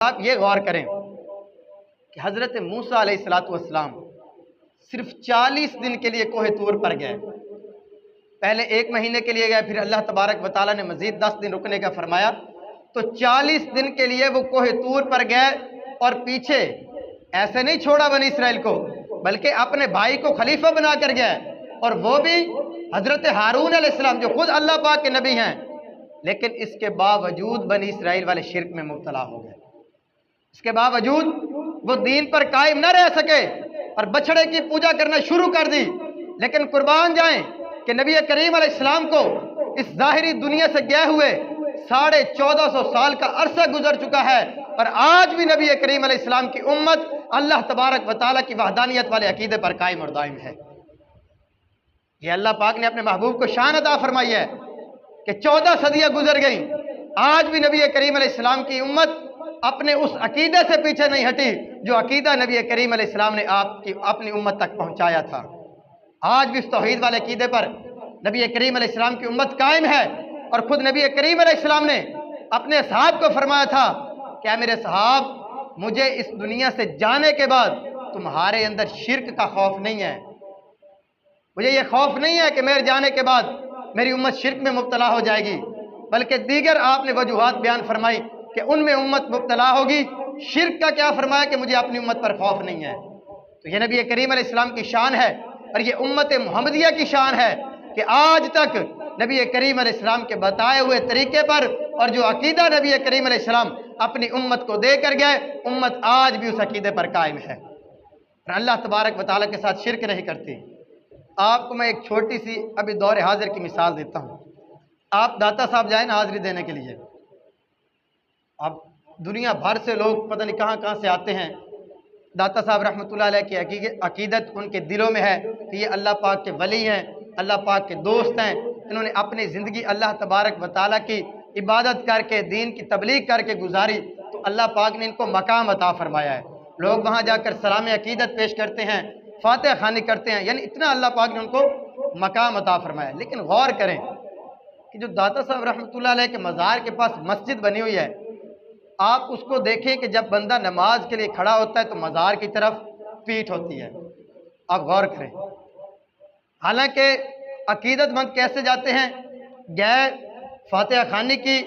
آپ یہ غور کریں کہ حضرت موسیٰ علیہ السلام صرف 40 دن کے لیے کوہ طور پر گئے. پہلے 1 مہینے کے لیے گئے، پھر اللہ تبارک و تعالیٰ نے مزید 10 دن رکنے کا فرمایا. تو 40 دن کے لیے وہ کوہ طور پر گئے، اور پیچھے ایسے نہیں چھوڑا بنی اسرائیل کو، بلکہ اپنے بھائی کو خلیفہ بنا کر گئے، اور وہ بھی حضرت ہارون علیہ السلام جو خود اللہ پاک کے نبی ہیں. لیکن اس کے باوجود بنی اسرائیل والے شرک میں مبتلا ہو گئے. اس کے باوجود وہ دین پر قائم نہ رہ سکے اور بچھڑے کی پوجا کرنا شروع کر دی. لیکن قربان جائیں کہ نبی کریم علیہ السلام کو اس ظاہری دنیا سے گئے ہوئے 1450 سال کا عرصہ گزر چکا ہے، اور آج بھی نبی کریم علیہ السلام کی امت اللہ تبارک و تعالیٰ کی وحدانیت والے عقیدے پر قائم اور دائم ہے. یہ اللہ پاک نے اپنے محبوب کو شان عطا فرمائی ہے کہ 14 صدیاں گزر گئیں، آج بھی نبی کریم علیہ السلام کی امت اپنے اس عقیدے سے پیچھے نہیں ہٹی جو عقیدہ نبی کریم علیہ السلام نے اپنی امت تک پہنچایا تھا. آج بھی اس توحید والے عقیدے پر نبی کریم علیہ السلام کی امت قائم ہے. اور خود نبی کریم علیہ السلام نے اپنے صحاب کو فرمایا تھا کہ اے میرے صحاب، مجھے اس دنیا سے جانے کے بعد تمہارے اندر شرک کا خوف نہیں ہے. مجھے یہ خوف نہیں ہے کہ میرے جانے کے بعد میری امت شرک میں مبتلا ہو جائے گی، بلکہ دیگر آپ نے وجوہات بیان فرمائی کہ ان میں امت مبتلا ہوگی. شرک کا کیا فرمایا کہ مجھے اپنی امت پر خوف نہیں ہے. تو یہ نبی کریم علیہ السلام کی شان ہے، اور یہ امت محمدیہ کی شان ہے کہ آج تک نبی کریم علیہ السلام کے بتائے ہوئے طریقے پر اور جو عقیدہ نبی کریم علیہ السلام اپنی امت کو دے کر گئے، امت آج بھی اس عقیدے پر قائم ہے اور اللہ تبارک و تعالیٰ کے ساتھ شرک نہیں کرتی. آپ کو میں ایک چھوٹی سی ابھی دور حاضر کی مثال دیتا ہوں. آپ داتا صاحب جائیں نا حاضری دینے کے لیے، اب دنیا بھر سے لوگ پتہ نہیں کہاں کہاں سے آتے ہیں. داتا صاحب رحمۃ اللہ علیہ کی عقیدت ان کے دلوں میں ہے کہ یہ اللہ پاک کے ولی ہیں، اللہ پاک کے دوست ہیں. انہوں نے اپنی زندگی اللہ تبارک و تعالیٰ کی عبادت کر کے، دین کی تبلیغ کر کے گزاری، تو اللہ پاک نے ان کو مقام عطا فرمایا ہے. لوگ وہاں جا کر سلام عقیدت پیش کرتے ہیں، فاتحہ خوانی کرتے ہیں، یعنی اتنا اللہ پاک نے ان کو مقام عطا فرمایا. لیکن غور کریں کہ جو داتا صاحب رحمۃ اللہ علیہ کے مزار کے پاس مسجد بنی ہوئی ہے، آپ اس کو دیکھیں کہ جب بندہ نماز کے لیے کھڑا ہوتا ہے تو مزار کی طرف پیٹھ ہوتی ہے. آپ غور کریں. حالانکہ عقیدت مند کیسے جاتے ہیں؟ گئے، فاتحہ خوانی کی،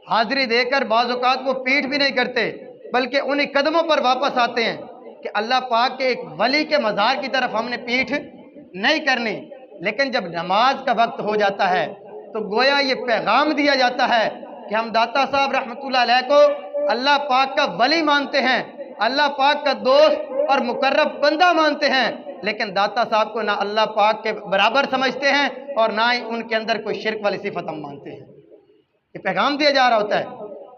حاضری دے کر بعض اوقات وہ پیٹھ بھی نہیں کرتے، بلکہ انہی قدموں پر واپس آتے ہیں کہ اللہ پاک کے ایک ولی کے مزار کی طرف ہم نے پیٹھ نہیں کرنی. لیکن جب نماز کا وقت ہو جاتا ہے تو گویا یہ پیغام دیا جاتا ہے کہ ہم داتا صاحب رحمۃ اللہ علیہ کو اللہ پاک کا ولی مانتے ہیں، اللہ پاک کا دوست اور مقرب بندہ مانتے ہیں، لیکن داتا صاحب کو نہ اللہ پاک کے برابر سمجھتے ہیں اور نہ ہی ان کے اندر کوئی شرک والی صفت ہم مانتے ہیں. یہ پیغام دیا جا رہا ہوتا ہے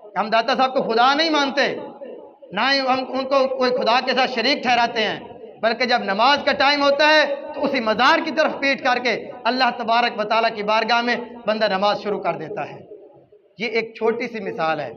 کہ ہم داتا صاحب کو خدا نہیں مانتے، نہ ہی ہم ان کو کوئی خدا کے ساتھ شریک ٹھہراتے ہیں، بلکہ جب نماز کا ٹائم ہوتا ہے تو اسی مزار کی طرف پیٹ کر کے اللہ تبارک و تعالیٰ کی بارگاہ میں بندہ نماز شروع کر دیتا ہے. یہ ایک چھوٹی سی مثال ہے.